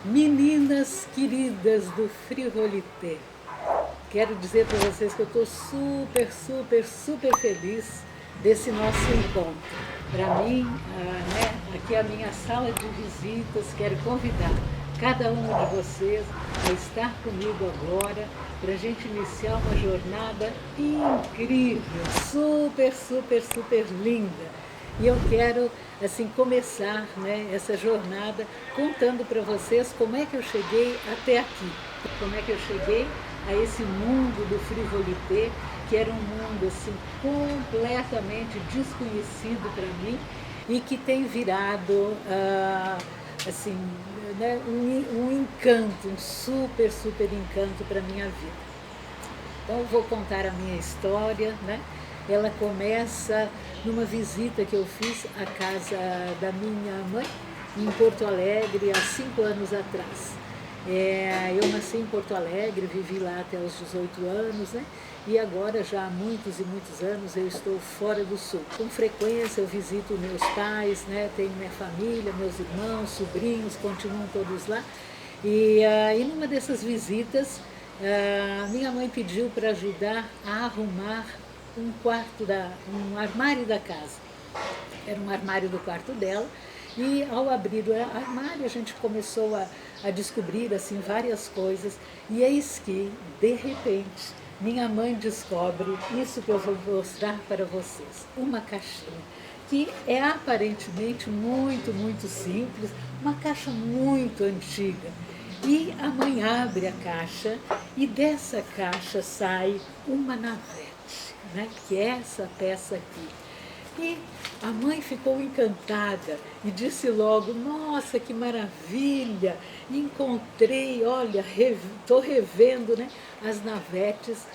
Meninas queridas do Frivolité, quero dizer para vocês que eu estou super, super, super feliz desse nosso encontro. Para mim, aqui é a minha sala de visitas, quero convidar cada um de vocês a estar comigo agora para a gente iniciar uma jornada incrível, super, super, super linda. E eu quero assim começar, essa jornada contando para vocês como é que eu cheguei até aqui, como é que eu cheguei a esse mundo do Frivolité, que era um mundo assim completamente desconhecido para mim e que tem virado assim, um encanto, um super, super encanto para a minha vida. Então eu vou contar a minha história, né? Ela começa numa visita que eu fiz à casa da minha mãe, em Porto Alegre, há 5 anos atrás. Eu nasci em Porto Alegre, vivi lá até os 18 anos, né? E agora, já há muitos e muitos anos, eu estou fora do Sul. Com frequência eu visito meus pais, né? Tenho minha família, meus irmãos, sobrinhos, continuam todos lá. E numa dessas visitas, minha mãe pediu para ajudar a arrumar um armário da casa. Era um armário do quarto dela. E ao abrir o armário, a gente começou a descobrir assim, várias coisas. E eis que, de repente, minha mãe descobre isso que eu vou mostrar para vocês. Uma caixinha que é aparentemente muito, muito simples, uma caixa muito antiga. E a mãe abre a caixa e dessa caixa sai uma navete, né, que é essa peça aqui. E a mãe ficou encantada e disse logo: nossa, que maravilha! Encontrei, olha, estou revendo, né, as navetes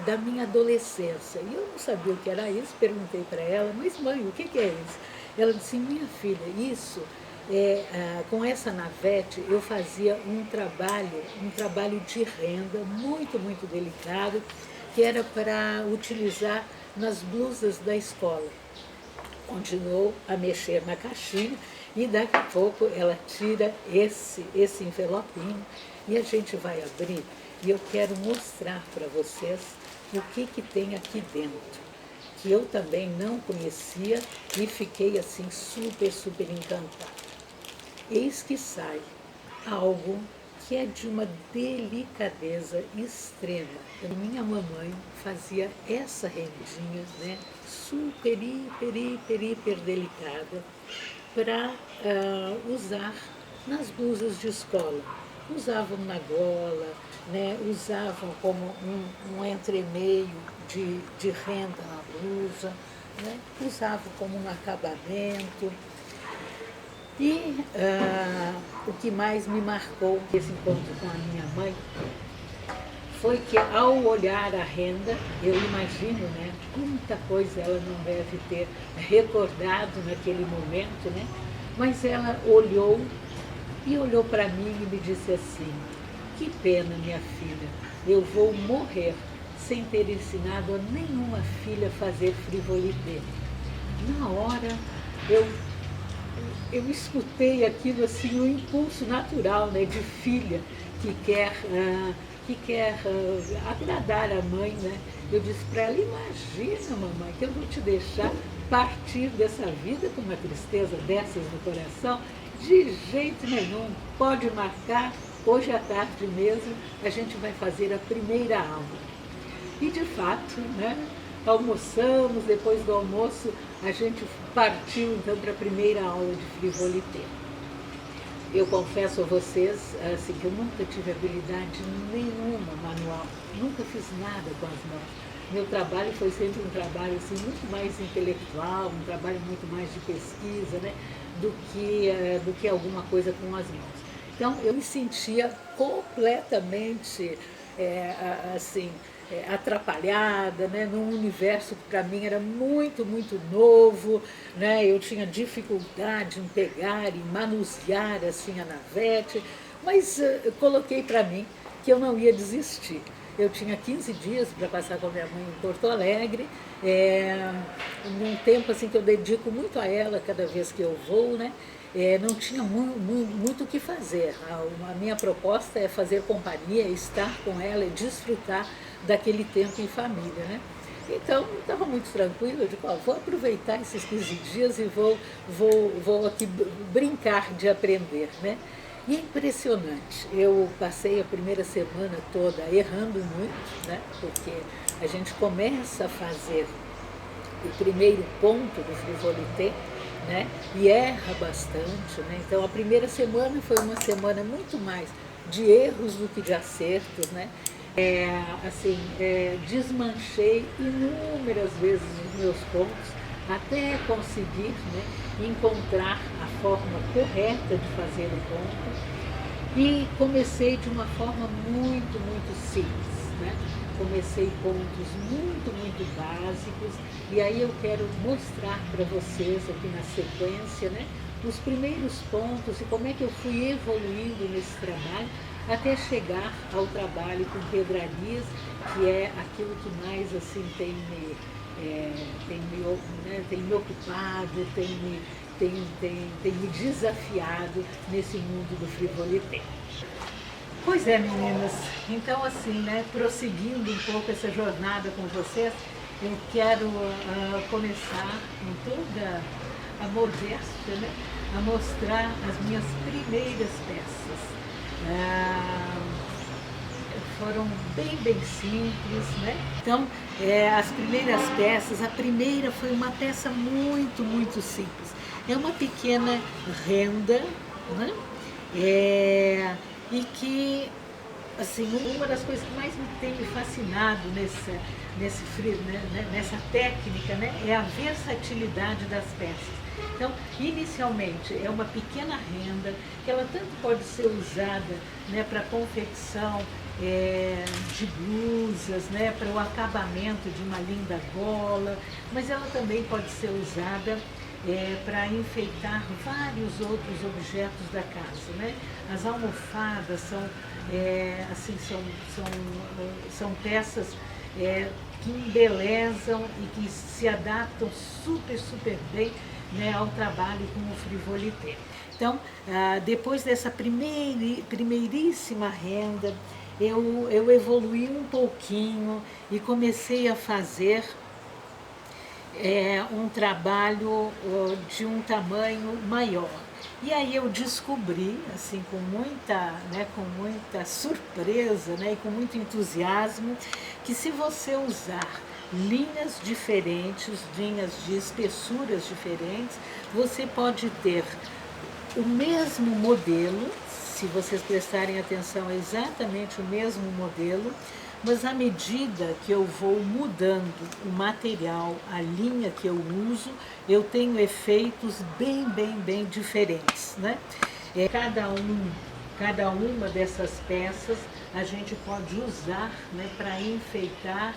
da minha adolescência. E eu não sabia o que era isso, perguntei para ela: mas mãe, o que é isso? Ela disse: minha filha, isso com essa navete eu fazia um trabalho de renda muito, muito delicado, que era para utilizar nas blusas da escola. Continuou a mexer na caixinha e daqui a pouco ela tira esse envelopinho e a gente vai abrir e eu quero mostrar para vocês o que tem aqui dentro, que eu também não conhecia e fiquei assim super, super encantada. Eis que sai algo que é de uma delicadeza extrema. Minha mamãe fazia essa rendinha, né, super, hiper, hiper, hiper delicada, para usar nas blusas de escola. Usavam na gola, né, usavam como um entremeio de renda na blusa, né, usavam como um acabamento. E o que mais me marcou nesse encontro com a minha mãe foi que, ao olhar a renda, eu imagino, né, quanta coisa ela não deve ter recordado naquele momento, né, mas ela olhou para mim e me disse assim: que pena, minha filha, eu vou morrer sem ter ensinado a nenhuma filha a fazer frivolité. Na hora, eu escutei aquilo assim, um impulso natural, né, de filha que quer agradar a mãe, né? Eu disse para ela: imagina, mamãe, que eu vou te deixar partir dessa vida com uma tristeza dessas no coração? De jeito nenhum, pode marcar, hoje à tarde mesmo a gente vai fazer a primeira aula. E de fato, né, almoçamos, depois do almoço a gente partiu então para a primeira aula de frivolité. Eu confesso a vocês assim, que eu nunca tive habilidade nenhuma manual, nunca fiz nada com as mãos. Meu trabalho foi sempre um trabalho assim, muito mais intelectual, um trabalho muito mais de pesquisa, né, do que alguma coisa com as mãos. Então eu me sentia completamente assim, atrapalhada, né, num universo que para mim era muito, muito novo, né, eu tinha dificuldade em pegar e manusear assim, a navete, mas coloquei para mim que eu não ia desistir. Eu tinha 15 dias para passar com a minha mãe em Porto Alegre, num tempo assim, que eu dedico muito a ela cada vez que eu vou, né? não tinha muito o que fazer. A minha proposta é fazer companhia, estar com ela e desfrutar daquele tempo em família, né? Então, estava muito tranquilo, eu digo, vou aproveitar esses 15 dias e vou aqui brincar de aprender, né? E é impressionante, eu passei a primeira semana toda errando muito, né? Porque a gente começa a fazer o primeiro ponto do frivolité, né? E erra bastante, né? Então a primeira semana foi uma semana muito mais de erros do que de acertos, né? Desmanchei inúmeras vezes os meus pontos até conseguir, né, encontrar a forma correta de fazer o ponto e comecei de uma forma muito simples, né? Comecei pontos muito básicos e aí eu quero mostrar para vocês aqui na sequência, né, os primeiros pontos e como é que eu fui evoluindo nesse trabalho até chegar ao trabalho com pedrarias, que é aquilo que mais assim tem me ocupado, tem me desafiado nesse mundo do frivolité. Pois é, meninas, então assim, né, prosseguindo um pouco essa jornada com vocês, eu quero começar com toda a modéstia, né, a mostrar as minhas primeiras peças. Foram bem simples, né? Então, as primeiras peças, a primeira foi uma peça muito simples. É uma pequena renda, né? E que, assim, uma das coisas que mais tem me fascinado nessa técnica, né, é a versatilidade das peças. Então, inicialmente, é uma pequena renda, que ela tanto pode ser usada, né, para confecção de blusas, né, para o acabamento de uma linda gola, mas ela também pode ser usada para enfeitar vários outros objetos da casa, né? As almofadas são peças que embelezam e que se adaptam super bem, né, ao trabalho com o frivolité. Então, depois dessa primeiríssima renda, eu evoluí um pouquinho e comecei a fazer um trabalho de um tamanho maior. E aí eu descobri, assim, com muita surpresa, né, e com muito entusiasmo, que se você usar linhas diferentes, linhas de espessuras diferentes, você pode ter o mesmo modelo, se vocês prestarem atenção, é exatamente o mesmo modelo, mas à medida que eu vou mudando o material, a linha que eu uso, eu tenho efeitos bem diferentes, né? Cada uma dessas peças a gente pode usar, né, para enfeitar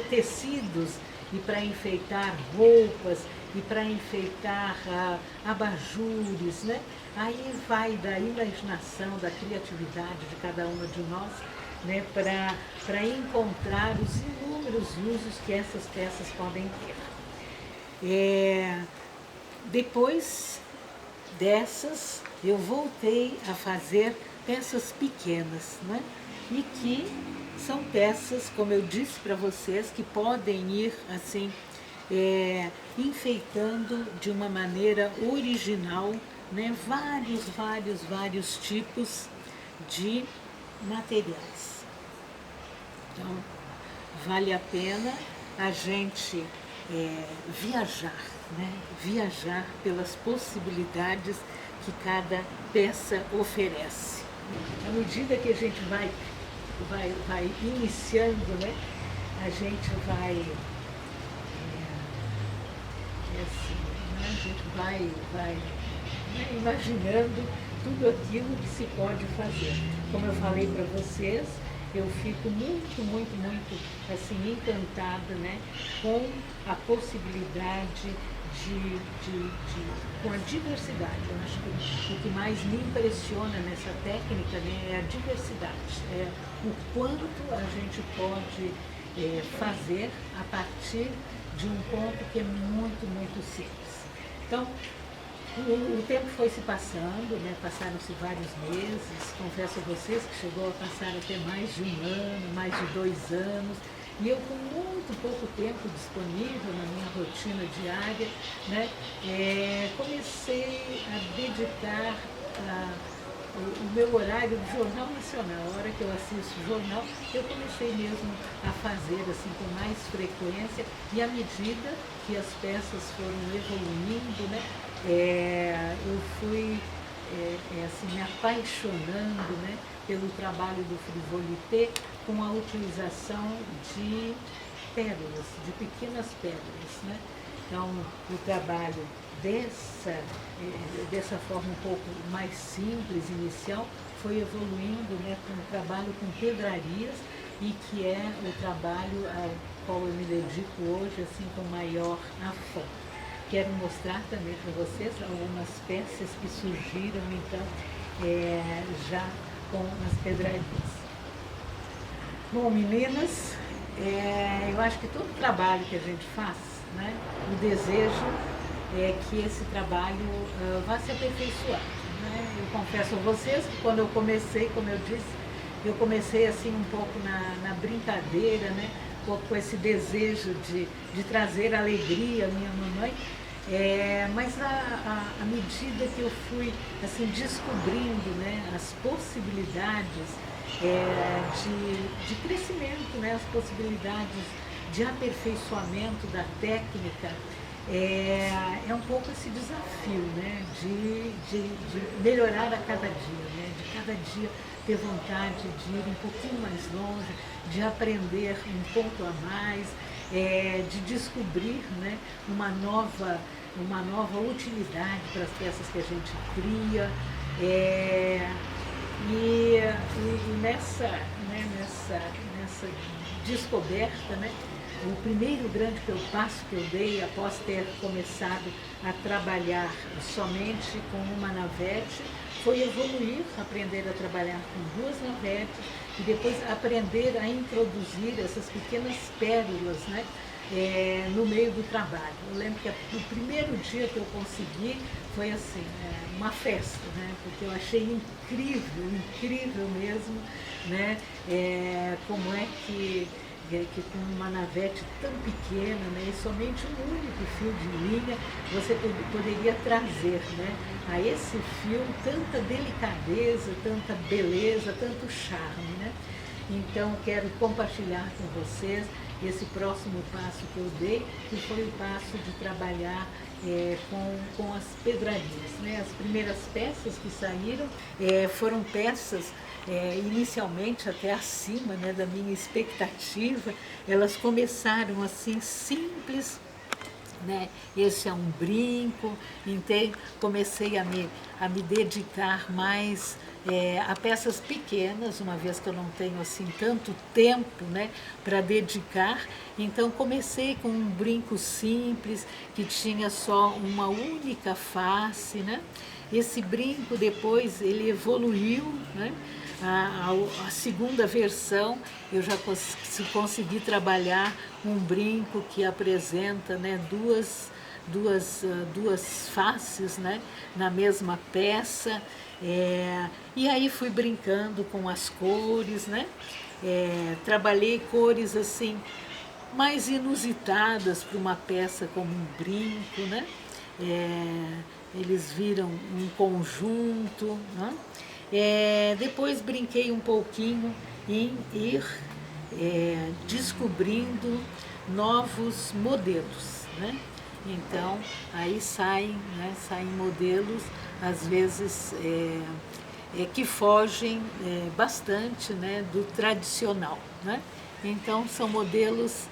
tecidos e para enfeitar roupas e para enfeitar abajures, né? Aí vai da imaginação, da criatividade de cada uma de nós, né, para encontrar os inúmeros usos que essas peças podem ter. Depois dessas, eu voltei a fazer peças pequenas, né? E que são peças, como eu disse para vocês, que podem ir assim, enfeitando de uma maneira original, né, vários tipos de materiais. Então, vale a pena a gente viajar, né? Viajar pelas possibilidades que cada peça oferece. À medida que a gente vai iniciando, né, a gente vai imaginando tudo aquilo que se pode fazer. Como eu falei para vocês, eu fico muito assim, encantada, né, com a possibilidade com a diversidade. Eu acho que o que mais me impressiona nessa técnica, né, é a diversidade, o quanto a gente pode fazer a partir de um ponto que é muito, muito simples. Então, o tempo foi se passando, né? Passaram-se vários meses, confesso a vocês que chegou a passar até mais de um ano, mais de 2 anos, e eu com muito pouco tempo disponível na minha rotina diária, né? Comecei a dedicar o meu horário do Jornal Nacional. A hora que eu assisto o jornal, eu comecei mesmo a fazer assim com mais frequência, e à medida que as peças foram evoluindo, né? Eu fui assim, me apaixonando, né, pelo trabalho do frivolité com a utilização de pérolas, de pequenas pérolas, né? Então, o trabalho dessa forma um pouco mais simples, inicial, foi evoluindo, né, com o trabalho com pedrarias, e que é o trabalho ao qual eu me dedico hoje assim, com maior afinco. Quero mostrar também para vocês algumas peças que surgiram, então, já com as pedrarias. Bom, meninas, eu acho que todo trabalho que a gente faz, né, o desejo é que esse trabalho vá se aperfeiçoar, né? Eu confesso a vocês que quando eu comecei, como eu disse, eu comecei assim um pouco na brincadeira, né? Um pouco com esse desejo de trazer alegria à minha mamãe, mas à medida que eu fui assim, descobrindo, né, as possibilidades de crescimento, né, as possibilidades de aperfeiçoamento da técnica, é um pouco esse desafio, né, de melhorar a cada dia, né, de cada dia ter vontade de ir um pouquinho mais longe, de aprender um pouco a mais, de descobrir, né, uma nova utilidade para as peças que a gente cria. E nessa descoberta, né, o primeiro grande passo que eu dei após ter começado a trabalhar somente com uma navete foi evoluir, aprender a trabalhar com 2 navetes e depois aprender a introduzir essas pequenas pérolas, né, no meio do trabalho. Eu lembro que o primeiro dia que eu consegui foi assim, uma festa, né, porque eu achei incrível mesmo, né, como é que com uma navete tão pequena, né, e somente um único fio de linha, você poderia trazer, né, a esse fio tanta delicadeza, tanta beleza, tanto charme, né? Então, quero compartilhar com vocês esse próximo passo que eu dei, que foi o passo de trabalhar com as pedrarias, né? As primeiras peças que saíram foram peças inicialmente até acima, né, da minha expectativa. Elas começaram assim simples, né? Esse é um brinco, então comecei a me dedicar mais a peças pequenas, uma vez que eu não tenho assim tanto tempo, né, para dedicar. Então comecei com um brinco simples que tinha só uma única face, né? Esse brinco depois ele evoluiu, né? A segunda versão eu já consegui trabalhar um brinco que apresenta, né, duas faces, né, na mesma peça, e aí fui brincando com as cores, né, trabalhei cores assim mais inusitadas para uma peça como um brinco, né, eles viram um conjunto, né? Depois brinquei um pouquinho em ir descobrindo novos modelos, né? Então, aí saem modelos, às vezes, que fogem bastante, né, do tradicional, né? Então, são modelos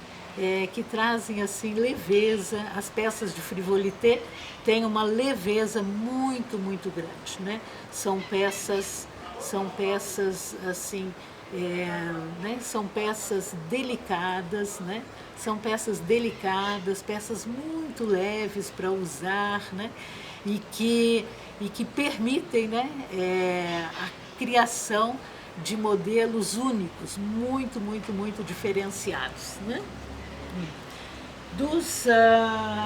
que trazem assim leveza. As peças de frivolité têm uma leveza muito grande, né? São peças assim, né? São peças delicadas, né? São peças delicadas, peças muito leves para usar, né? E que permitem, né, a criação de modelos únicos, muito diferenciados, né?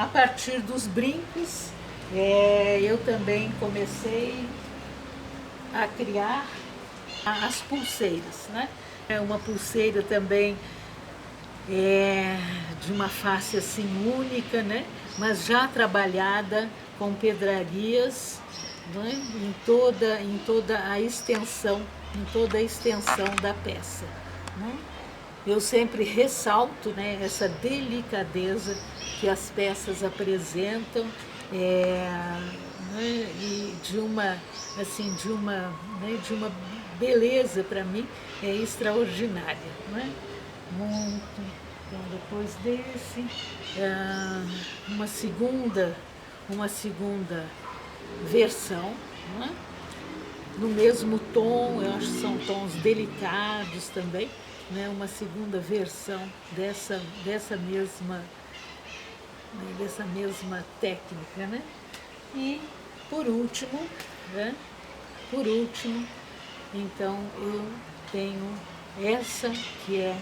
A partir dos brincos, eu também comecei a criar as pulseiras, né? Uma pulseira também de uma face assim única, né? Mas já trabalhada com pedrarias, né? em toda a extensão da peça, né? Eu sempre ressalto, né, essa delicadeza que as peças apresentam, né, e de uma beleza para mim extraordinária, né? Muito. Então, depois desse, uma segunda versão, né? No mesmo tom, eu acho que são tons delicados também, né? Uma segunda versão dessa mesma técnica, né? E por último, né? Por último, então eu tenho essa que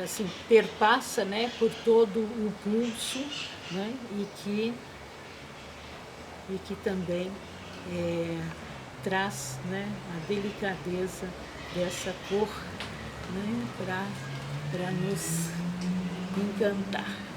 assim perpassa, né, por todo o pulso, né? E que também traz, né, a delicadeza dessa cor, né, para nos encantar.